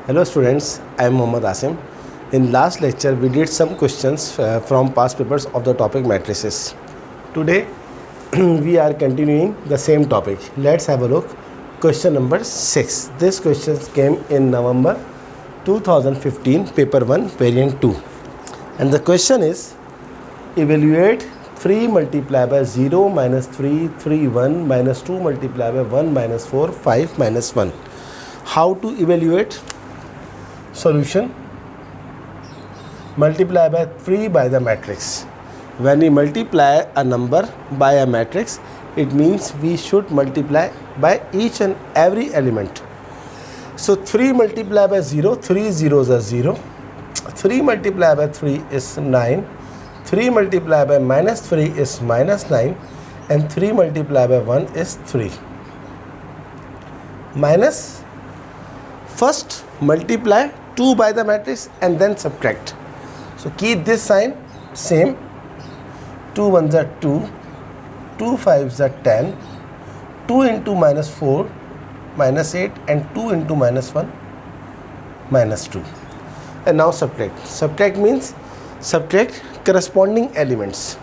Hello students, I am Mohammad Asim. In last lecture we did some questions from past papers of the topic matrices. Today we are continuing the same topic. Let's have a look. Question number 6. This question came in November 2015, paper 1, variant 2. And the question is, evaluate 3 multiplied by 0 minus 3, 3, 1 minus 2 multiplied by 1 minus 4, 5 minus 1. How to evaluate? Solution: multiply by 3 by the matrix. When we multiply a number by a matrix, it means we should multiply by each and every element. So 3 multiplied by 0, 3 zeros are 0. 3 multiplied by 3 is 9. 3 multiplied by minus 3 is minus 9. And 3 multiplied by 1 is 3. Minus, first multiply 2 by the matrix and then subtract. So keep this sign same. 2 ones are 2, 2 fives are 10, 2 into minus 4 minus 8, and 2 into minus 1 minus 2. And now subtract. Subtract means subtract corresponding elements.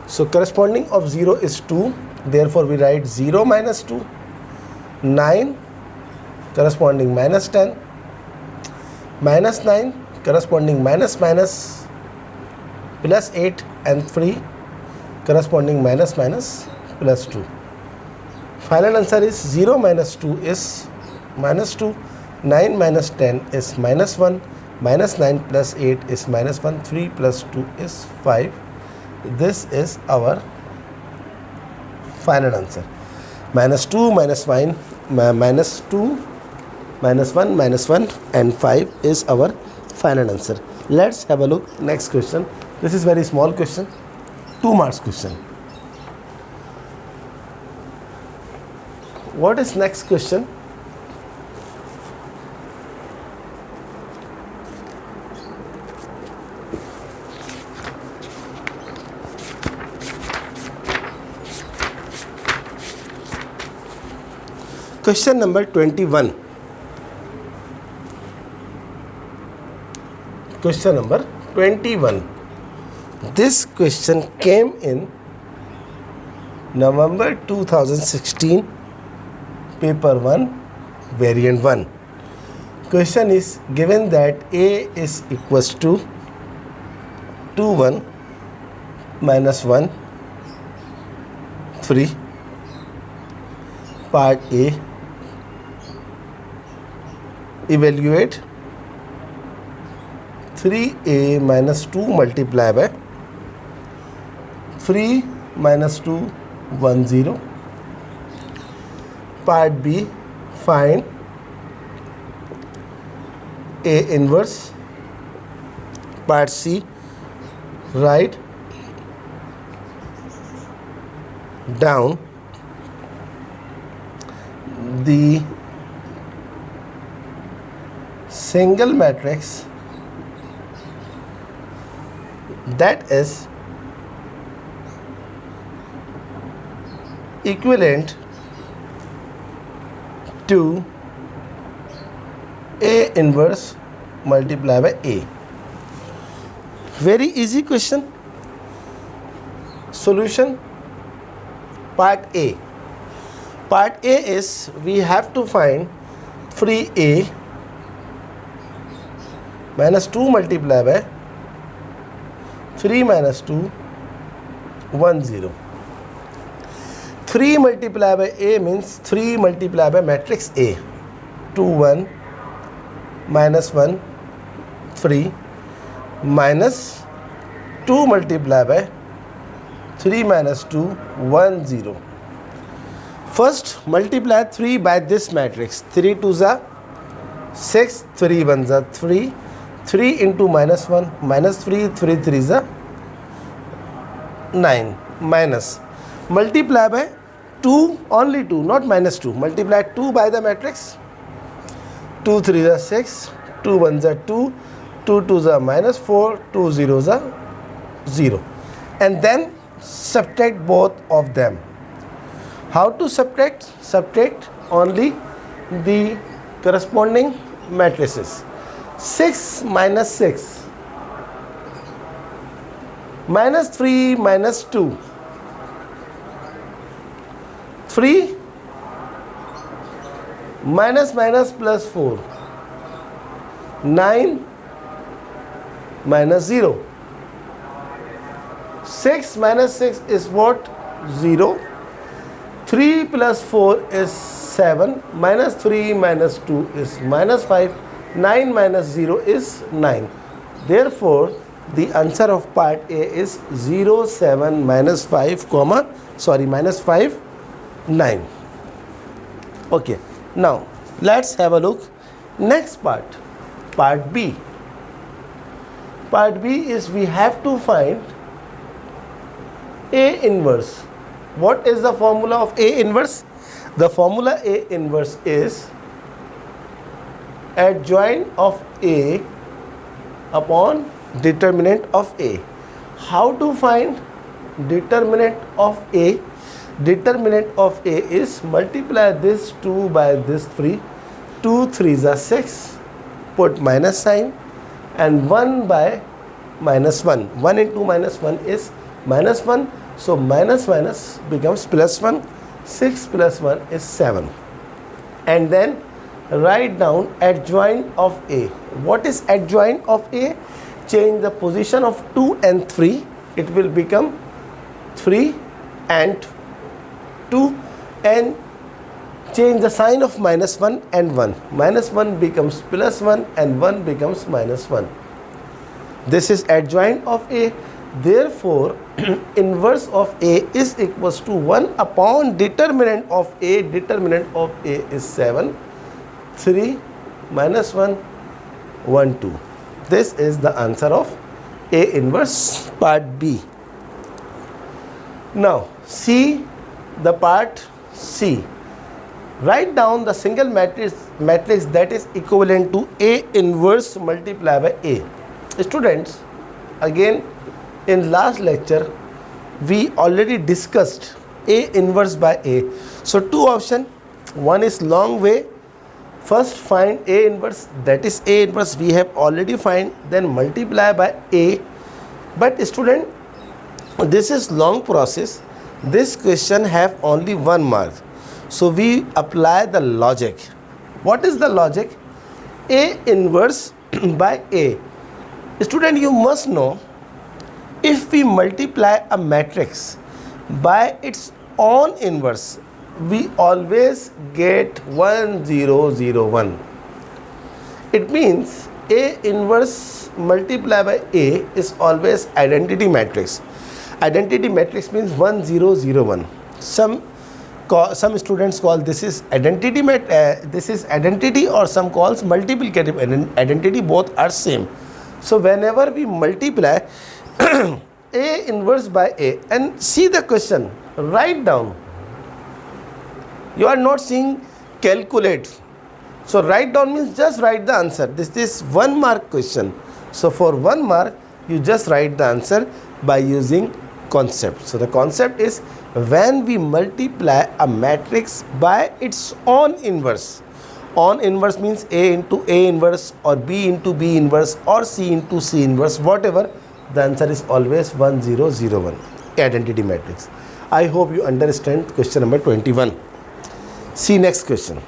So corresponding of 0 is 2, therefore we write 0 minus 2, 9 corresponding minus 10, minus 9 corresponding minus minus, plus 8, and 3 corresponding minus minus plus 2. Final answer is 0 minus 2 is minus 2, 9 minus 10 is minus 1, minus 9 plus 8 is minus 1, 3 plus 2 is 5. This is our final answer. Minus 2 minus 9 minus 2 minus 1 minus 1 and 5 is our final answer. Let's have a look. Next question. This is very small question. 2 marks question. What is next question? Question number 21. Question number 21. This question came in November 2016, paper 1, variant 1. Question is given that A is equals to 2, 1 minus 1, 3. Part A. Evaluate 3a minus 2 multiplied by 3 minus 2, 1, 0. Part B. Find A inverse. Part C. Write down the single matrix that is equivalent to A inverse multiplied by A. Very easy question. Solution. Part A. Part A is we have to find 3a minus 2 multiplied by 3 minus 2, 1, 0. 3 multiplied by A means 3 multiplied by matrix A. 2, 1 minus 1, 3 minus 2 multiplied by 3 minus 2, 1, 0. First multiply 3 by this matrix. 3 2s are 6, 3 1s are 3. 3 into minus 1 minus 3, 3 3s are 9, minus multiply by 2, only 2, not minus 2. Multiply 2 by the matrix. 2 3s are 6, 2 1s are 2, 2 2s are minus 4, 2 0s are 0. And then subtract both of them. How to subtract? Subtract only the corresponding matrices. 6 minus 6, minus 3 minus 2, 3 minus minus plus 4, 9 minus 0. 6 minus 6 is what? 0. 3 plus 4 is 7, minus 3 minus 2 is minus 5, 9 minus 0 is 9. Therefore, the answer of part A is 0, 7, minus 5, minus 5, 9. Okay, now let's have a look. Next part B. Part B is we have to find A inverse. What is the formula of A inverse? The formula A inverse is adjoint of A upon determinant of A. How to find determinant of A? Determinant of A is multiply this 2 by this 3. 2 3s are 6. Put minus sign, and 1 by minus 1. 1 into minus 1 is minus 1. So minus minus becomes plus 1. 6 plus 1 is 7. And then write down adjoint of A. What is adjoint of A? Change the position of 2 and 3. It will become 3 and 2, and change the sign of minus 1 and 1. Minus 1 becomes plus 1 and 1 becomes minus 1. This is adjoint of A. Therefore, inverse of A is equals to 1 upon determinant of A. Determinant of A is 7. 3 minus 1, 1, 2. This is the answer of A inverse part B. Now, see the part C. Write down the single matrix that is equivalent to A inverse multiplied by A. Students, again in last lecture we already discussed A inverse by A. So two options. One is long way. First find A inverse, that is A inverse we have already find, then multiply by A. But student, this is long process. This question have only 1 mark. So we apply the logic. What is the logic? A inverse by A. Student, you must know, if we multiply a matrix by its own inverse, we always get 1 0 0 1. It means A inverse multiplied by A is always identity matrix. Identity matrix means 1 0 0 1. Some students call this is identity or some calls multiplicative identity. Both are same. So whenever we multiply A inverse by A, and see the question, write down. You are not seeing calculate. So write down means just write the answer. This is 1 mark question. So for 1 mark, you just write the answer by using concept. So the concept is when we multiply a matrix by its own inverse. On inverse means A into A inverse or B into B inverse or C into C inverse, whatever, the answer is always 1 0 0 1. Identity matrix. I hope you understand question number 21. See next question.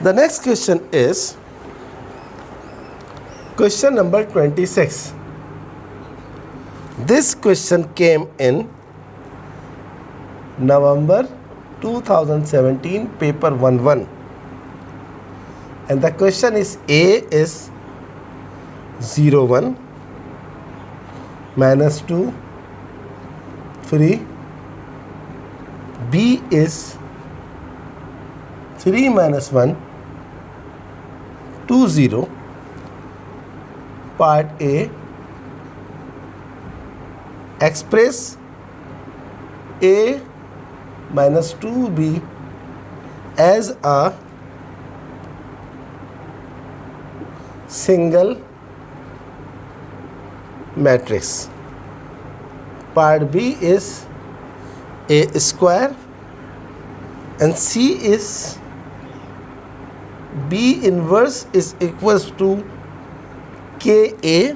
The next question is question number 26. This question came in November 2017, paper 1-1. And the question is A is 0 1 minus 2 3. B is 3 minus 1 2 0. Part A, express A minus 2B as a single matrix. Part B is A square and C is B inverse is equals to KA,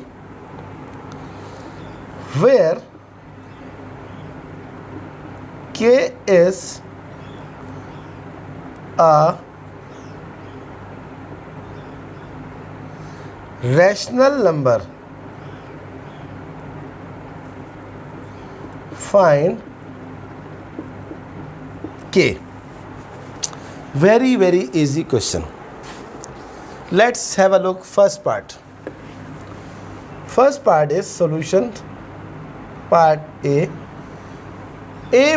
where K is a rational number. Find K. Very easy question. Let's have a look. First part is solution. Part A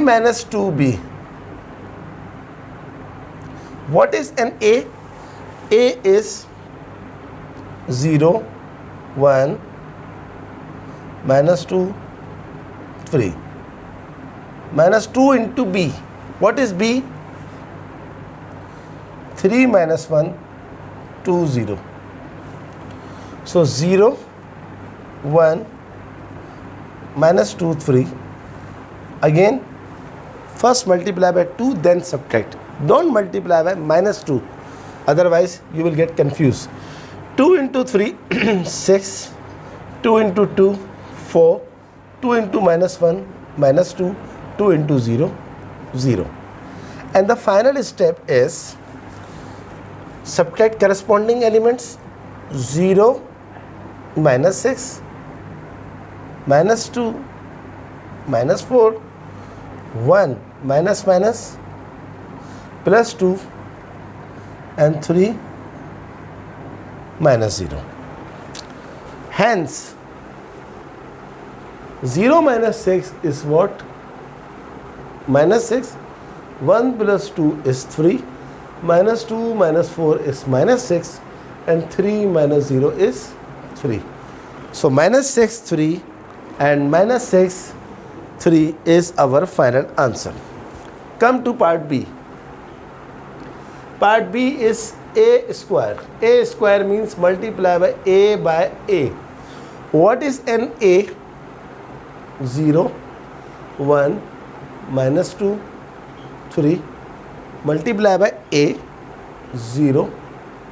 minus 2B. What is an A? A is 0, 1, minus 2, 3. Minus 2 into B. What is B? 3 minus 1, 2, 0. So 0, 1, minus 2, 3. Again, first multiply by 2, then subtract. Don't multiply by minus 2. Otherwise, you will get confused. 2 into 3, 6. 2 into 2, 4. 2 into minus 1, minus 2. 2 into 0, 0. And the final step is subtract corresponding elements. 0 minus 6, minus 2, minus 4, 1 minus minus, plus 2, and 3 minus 0. Hence, 0 minus 6 is what? Minus 6. 1 plus 2 is 3. Minus 2 minus 4 is minus 6. And 3 minus 0 is 3. So minus 6, 3 and minus 6, 3 is our final answer. Come to part B. Part B is A square. A square means multiply by A by A. What is an A? 0, 1, minus 2, 3. Multiply by A. 0,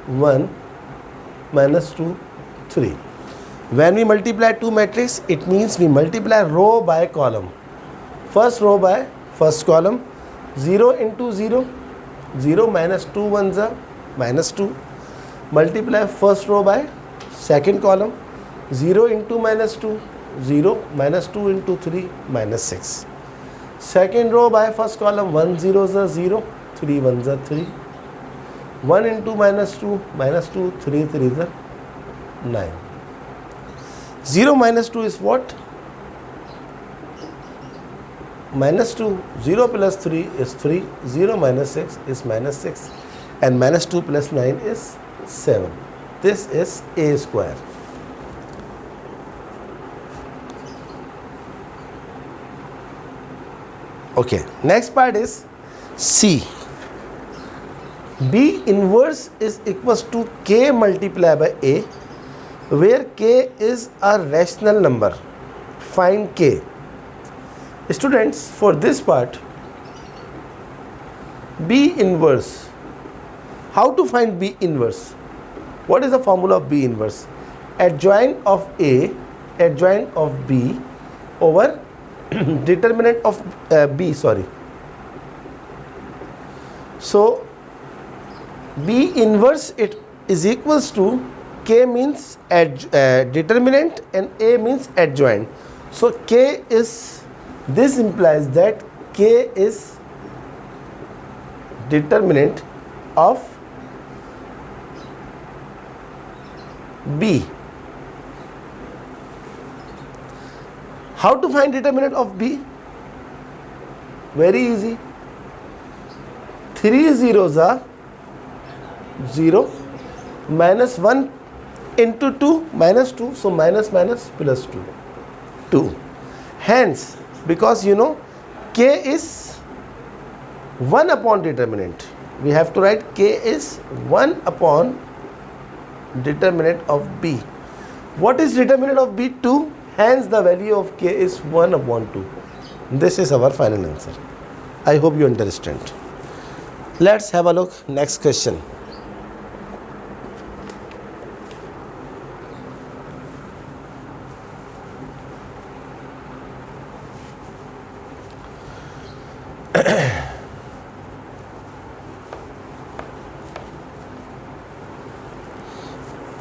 1, minus 2, 3. When we multiply two matrices, it means we multiply row by column. First row by first column. 0 into 0. 0 minus 2 ones are minus 2. Multiply first row by second column. 0 into minus 2. 0 minus 2 into 3 minus 6. Second row by first column. 1 zeros are 0. 3 ones are 3. 1 into minus 2, minus 2, 3 3s are 9. 0 minus 2 is what? Minus 2. 0 plus 3 is 3. 0 minus 6 is minus 6. And minus 2 plus 9 is 7. This is A square. Okay. Next part is C. B inverse is equals to K multiplied by A, where K is a rational number. Find K. Students, for this part, B inverse. How to find B inverse? What is the formula of B inverse? Adjoint of A, adjoint of B over determinant of B, sorry. So, B inverse it is equals to K means determinant and A means adjoint. So K is, this implies that K is determinant of B. How to find determinant of B? Very easy. 3 zeros are 0, minus 1 into 2, minus 2, so minus minus plus 2, 2. Hence, because you know K is 1 upon determinant. We have to write K is 1 upon determinant of B. What is determinant of B? 2. Hence the value of K is 1 upon 2. This is our final answer. I hope you understand. Let's have a look. Next question.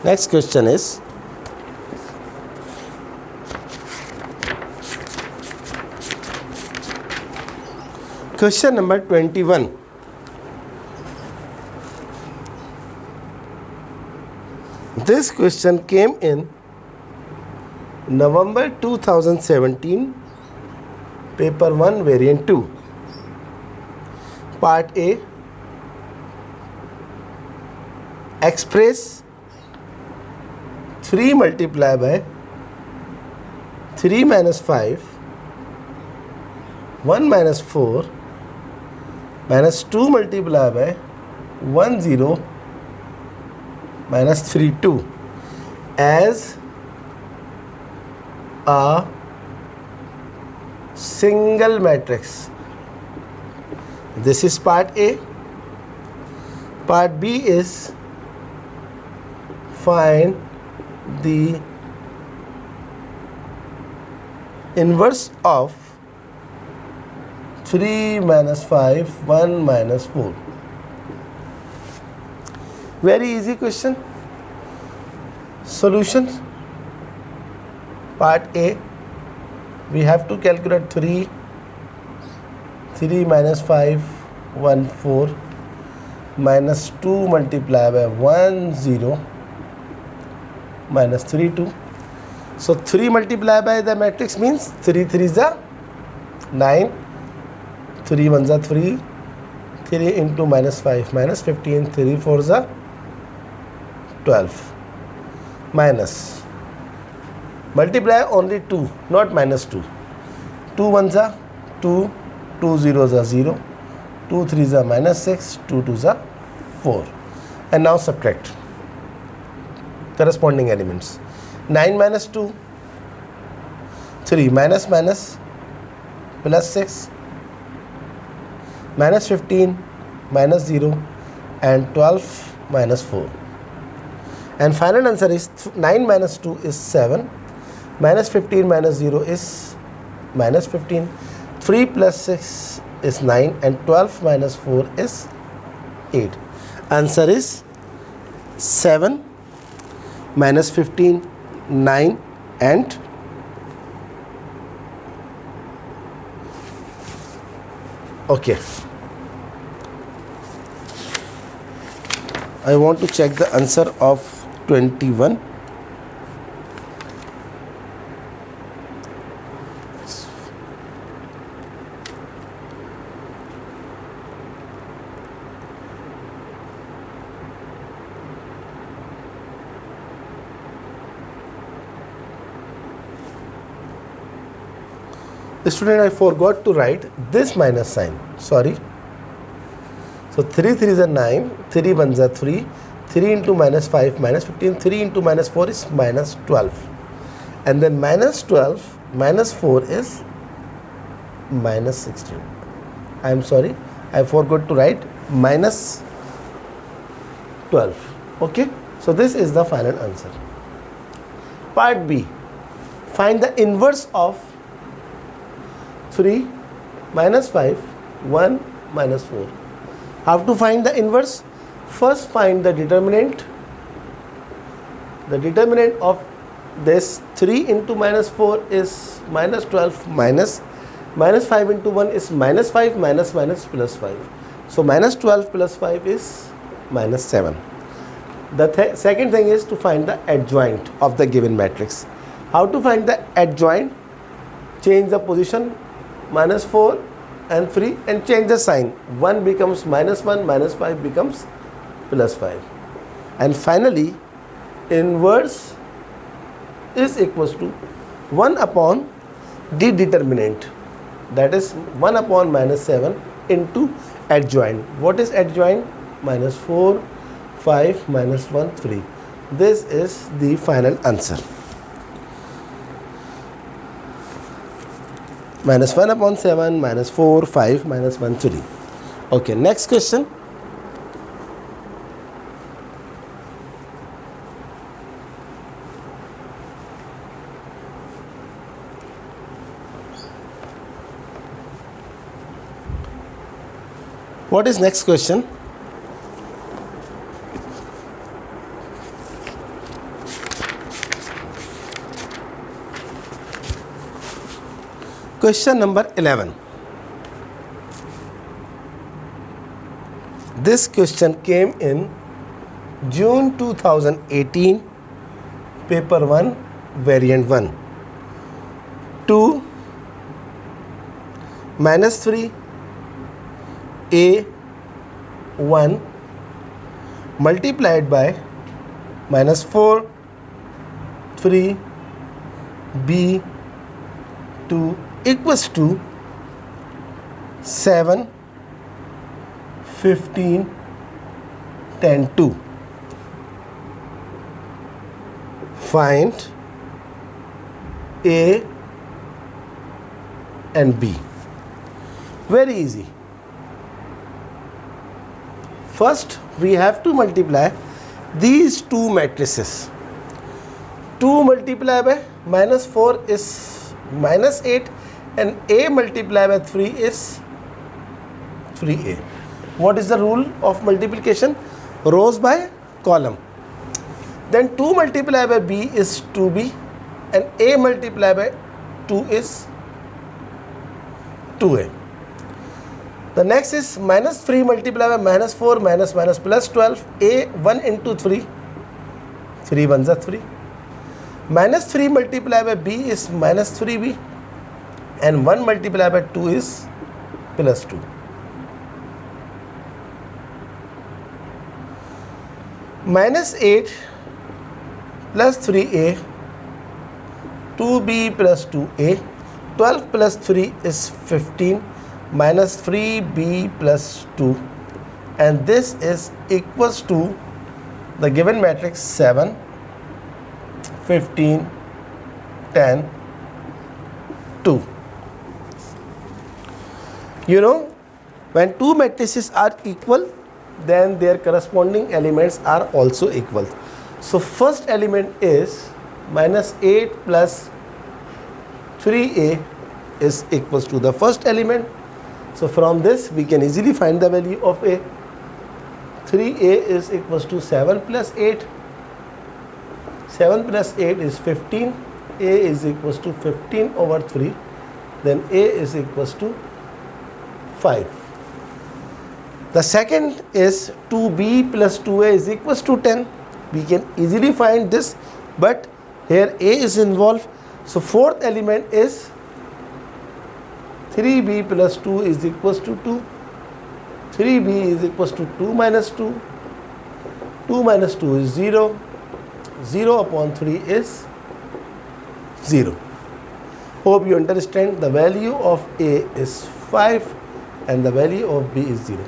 Next question is, question number 21. This question came in November 2017, paper 1, variant 2. Part A, express 3 multiplied by 3 minus 5, 1 minus 4, minus 2 multiplied by 1 0, minus 3 2 as a single matrix. This is part A. Part B is find the inverse of 3 minus 5, 1 minus 4. Very easy question. Solution. Part A, we have to calculate 3 minus 5, 1 4, minus 2 multiplied by 1 0, minus 3 2. So 3 multiplied by the matrix means 3 3 is 9, 3 1 is 3, 3 into minus 5 minus 15, 3 4 is 12, minus multiply only 2, not minus 2. 2 1 is 2, 2 0 is 0, 2 3 is minus 6, 2 2 is 4. And now subtract corresponding elements. 9 minus 2, 3 minus minus plus 6, minus 15 minus 0, and 12 minus 4. And final answer is 9 minus 2 is 7, minus 15 minus 0 is minus 15, 3 plus 6 is 9, and 12 minus 4 is 8. Answer is 7, minus 15, 9, and okay. I want to check the answer of 21. Student, I forgot to write this minus sign. Sorry. So 3 3 is 9, 3 1 is 3, 3 into minus 5 minus 15, 3 into minus 4 is minus 12. And then minus 12 minus 4 is minus 16. I am sorry, I forgot to write minus 12. Okay. So this is the final answer. Part B. Find the inverse of 3 minus 5, 1 minus 4. How to find the inverse? First find the determinant. The determinant of this 3 into minus 4 is minus 12, minus 5 into 1 is minus 5, minus plus 5. So minus 12 plus 5 is minus 7. The second thing is to find the adjoint of the given matrix. How to find the adjoint? Change the position, minus 4 and 3, and change the sign. 1 becomes minus 1, minus 5 becomes plus 5. And finally, inverse is equals to 1 upon the determinant. that is 1 upon minus 7 into adjoint. What is adjoint? Minus 4, 5, minus 1, 3. This is the final answer. Minus 1 upon 7, minus 4, 5, minus 1, 3. Okay, next question. What is next question? Question number 11. This question came in June 2018, paper 1, variant 1. 2 minus 3 a 1 multiplied by minus 4 3 b 2 equals to 7 15 10 2. Find A and B. Very easy. First, we have to multiply these two matrices. 2 multiplied by minus 4 is minus 8 and A multiplied by 3 is 3A. What is the rule of multiplication? Rows by column. Then 2 multiplied by B is 2B and A multiplied by 2 is 2A. The next is minus 3 multiplied by minus 4 minus plus 12. A 1 into 3. 3 ones are 3. Minus 3 multiplied by B is minus 3B and 1 multiplied by 2 is plus 2. Minus 8 plus 3A, 2B plus 2A, 12 plus 3 is 15, minus 3B plus 2, and this is equals to the given matrix 7, 15, 10, 2. You know, when two matrices are equal, then their corresponding elements are also equal. So first element is minus 8 plus 3A is equals to the first element. So from this we can easily find the value of A. 3A is equals to 7 plus 8. 7 plus 8 is 15. A is equals to 15 over 3. Then A is equals to 5. The second is 2B plus 2A is equals to 10. We can easily find this, but here A is involved. So fourth element is 3B plus 2 is equals to 2. 3B is equals to 2 minus 2. 2 minus 2 is 0. 0 upon 3 is 0. Hope you understand. The value of A is 5 and the value of B is 0.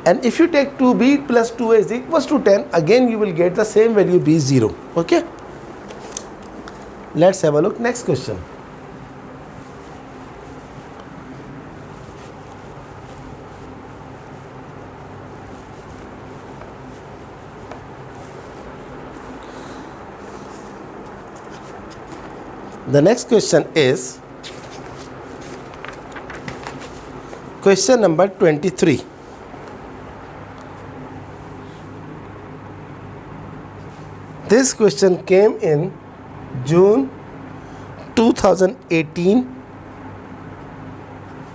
And if you take 2B plus 2A is equals to 10, again you will get the same value, B is 0. Okay? Let's have a look. Next question. The next question is question number 23. This question came in June 2018,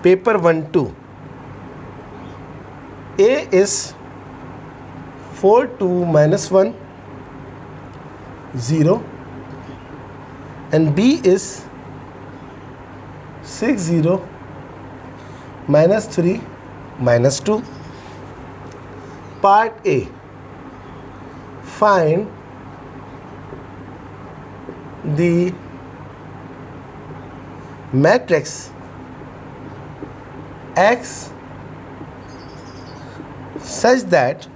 paper 1-2. A is 4 2 minus 1 0 and B is 6 0 minus 3 minus 2. Part A. Find the matrix x such that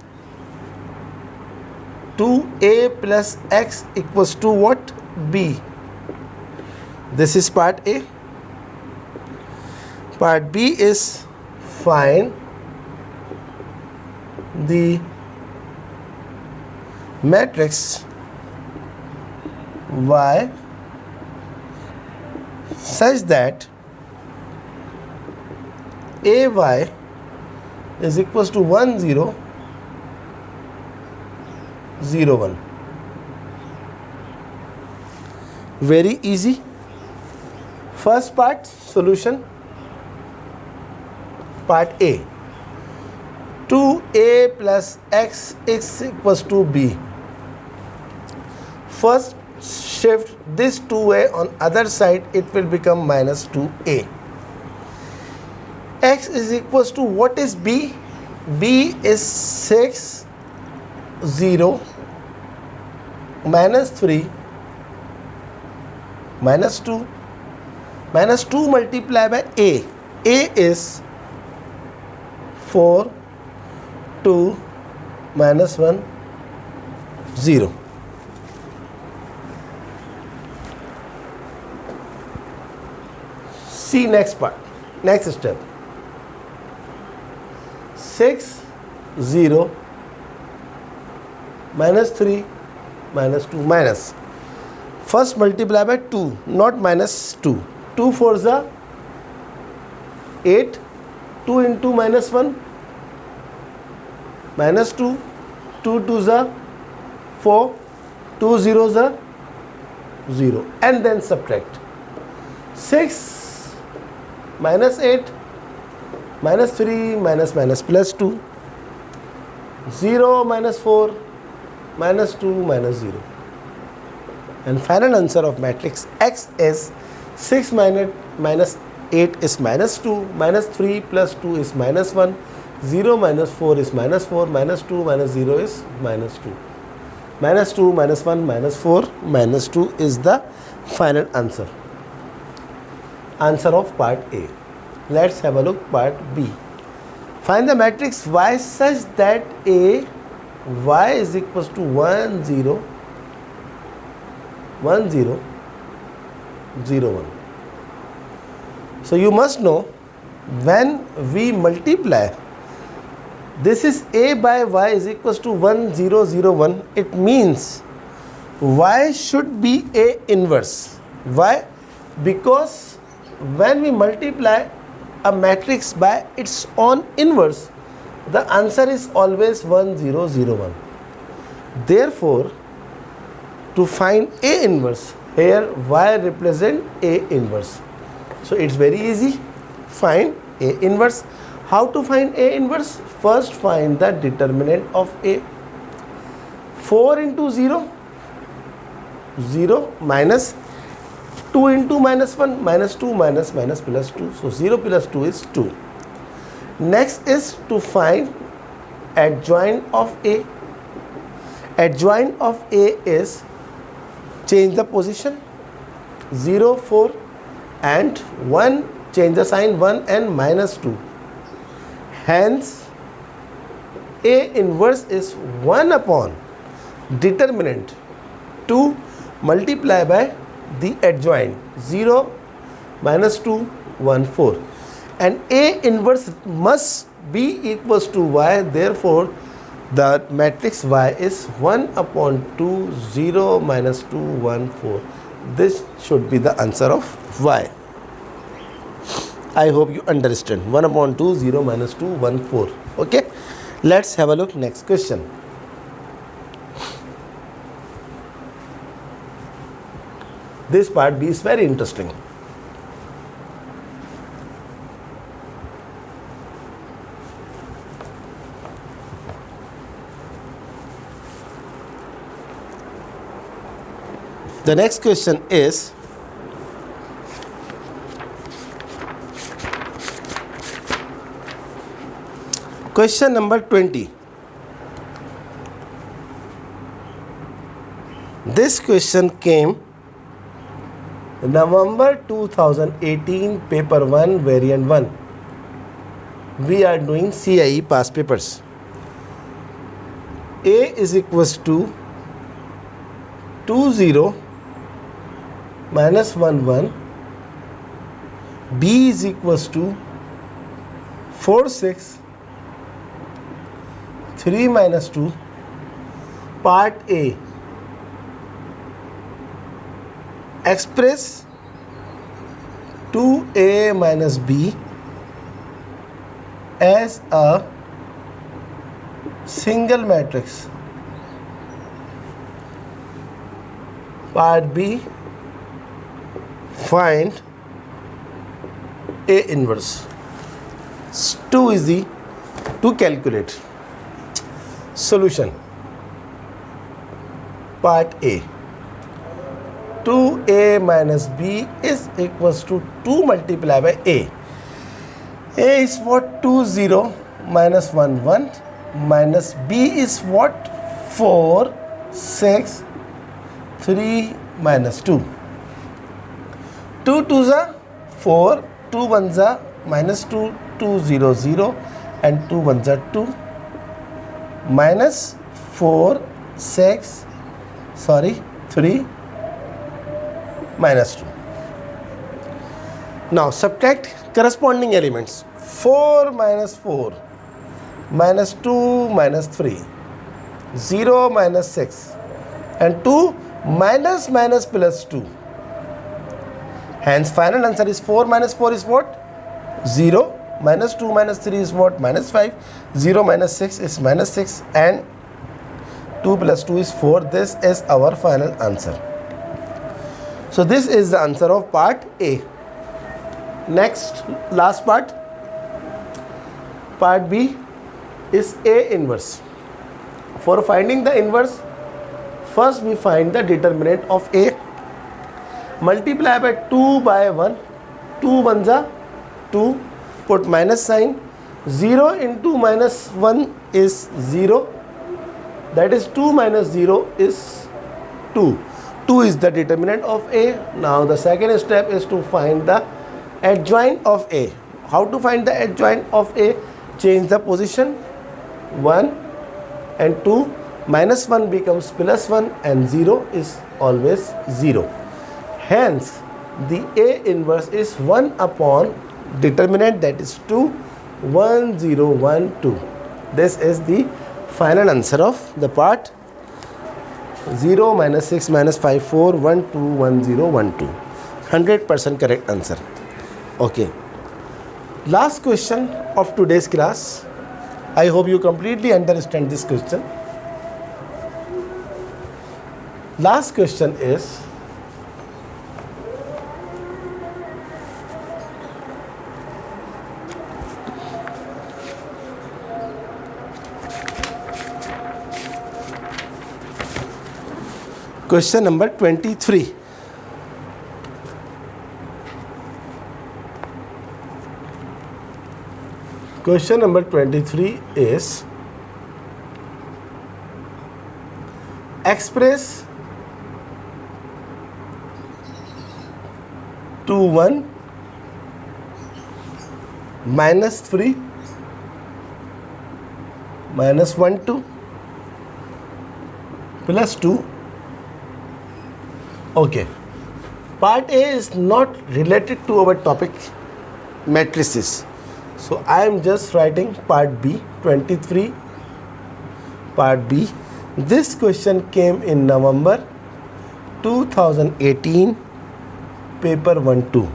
2a plus x equals to what? B. This is part A. Part B is find the matrix Y such that AY is equals to 1 0 0 1. Very easy. First part solution. Part A. 2a plus x is equals to b. First shift this 2a on other side, it will become minus 2a. X is equals to what is b? B is 6 0 minus 3 minus 2. Minus 2 multiplied by a. A is 4 2 minus 1 0. See next part, next step. 6 0 minus 3 minus 2 minus. First multiply by 2, not minus 2. 2 4s are 8. 2 into minus 1 minus 2. 2 2s are 4. 2 zeros are 0. And then subtract. 6 minus 8 minus 3 minus minus plus 2. 0 minus 4 minus 2 minus 0. And final answer of matrix X is 6 minus 8 is minus 2, minus 3 plus 2 is minus 1, 0 minus 4 is minus 4, minus 2 minus 0 is minus 2. Minus 2 minus 1 minus 4 minus 2 is the final answer. Answer of part A. Let's have a look part B. Find the matrix Y such that A Y is equals to 1 0 1 0 0 1. So you must know, when we multiply, this is A by Y is equals to 1 0 0 1. It means Y should be A inverse. Why? Because when we multiply a matrix by its own inverse, the answer is always 1 0 0 1. Therefore, to find A inverse, here Y represent A inverse. So it's very easy. Find A inverse. How to find A inverse? First find the determinant of A. 4 into 0 0 minus 2 into minus 1 minus 2 minus minus plus 2. So 0 plus 2 is 2. Next is to find adjoint of A. Adjoint of A is, change the position, 0 4 and 1, change the sign, 1 and minus 2. Hence A inverse is 1 upon determinant 2 multiply by the adjoint, 0 minus 2 1 4, and A inverse must be equals to Y. Therefore the matrix Y is 1 upon 2 0 minus 2 1 4. This should be the answer of Y. I hope you understand. 1 upon 2 0 minus 2 1 4. Okay, let's have a look next question. This part B is very interesting. The next question is, question number 20. This question came November 2018, paper 1, variant 1. we are doing CIE past papers. A is equals to 20 minus 11. B is equals to 46 3 minus 2. Part A, express 2A minus B as a single matrix. Part B, find A inverse. 2 is the to calculate. Solution. Part A, 2A minus B is equals to 2 multiplied by A. A is what? 20 minus 11 minus B is what? 4 6 3 minus 2. 2 2s are 4, 2 1s are minus 2, 2 0 0 and 2 1s are 2 minus 4 6 3 minus 2. Now subtract corresponding elements. 4 minus 4 minus 2 minus 3, 0 minus 6 and 2 minus minus plus 2. Hence final answer is 4 minus 4 is what? 0. Minus 2 minus 3 is what? Minus 5. 0 minus 6 is minus 6 and 2 plus 2 is 4. This is our final answer. So this is the answer of part A. Next, last part. Part B is A inverse. For finding the inverse, first we find the determinant of A. Multiply by 2 by 1. 2 1s are 2. Put minus sign. 0 into minus 1 is 0. That is 2 minus 0 is 2. 2 is the determinant of A. Now the second step is to find the adjoint of A. How to find the adjoint of A? Change the position. 1 and 2. Minus 1 becomes plus 1 and 0 is always 0. Hence, the A inverse is 1 upon determinant, that is 2, 1 0 1 2. This is the final answer of the part 0 minus 6 minus 5 4 1 2 1 0 1 2. 100% correct answer. Okay. Last question of today's class. I hope you completely understand this question. Last question is, question number 23. Question number 23 is, express 2 1 minus 3 minus 1 2 plus 2. Okay. Part A is not related to our topic matrices. So I am just writing part B, 23, part B. This question came in November 2018, paper 1-2.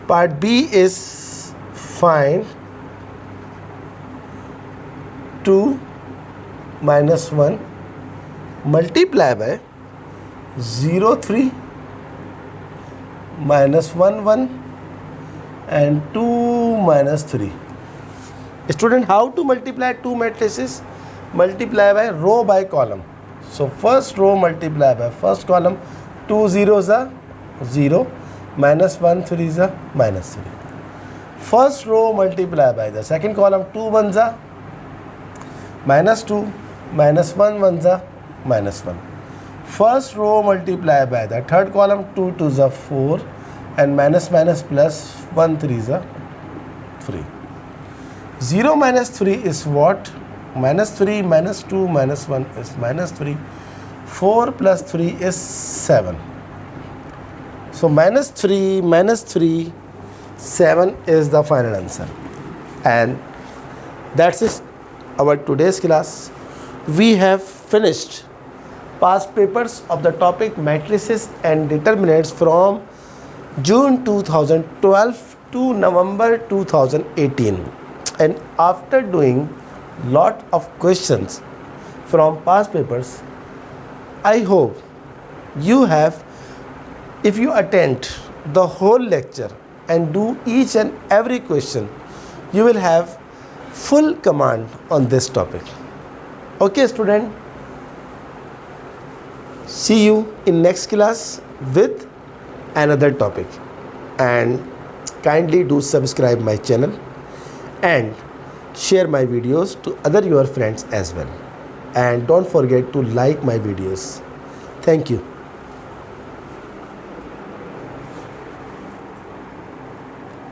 Part B is find 2 minus 1 multiply by 0 3 minus 1 1 and 2 minus 3. Student, how to multiply two matrices? Multiply by row by column. So first row multiply by first column. 2 zeros are 0, minus 1 3s are minus 3. First row multiply by the second column. 2 1s are minus 2, minus 1 1s are minus 1. First row multiply by the third column. 2 2s are 4 and minus minus plus 1 3s are 3. 0 minus 3 is what? Minus 3 minus 2 minus 1 is minus 3. 4 plus 3 is 7. So minus 3 minus 3, 7 is the final answer. And that's it, our today's class. We have finished past papers of the topic matrices and determinants from June 2012 to November 2018. And after doing lot of questions from past papers, I hope you have, if you attend the whole lecture and do each and every question, you will have full command on this topic. Okay, student, see you in next class with another topic, and kindly do subscribe my channel and share my videos to other your friends as well, and don't forget to like my videos. Thank you.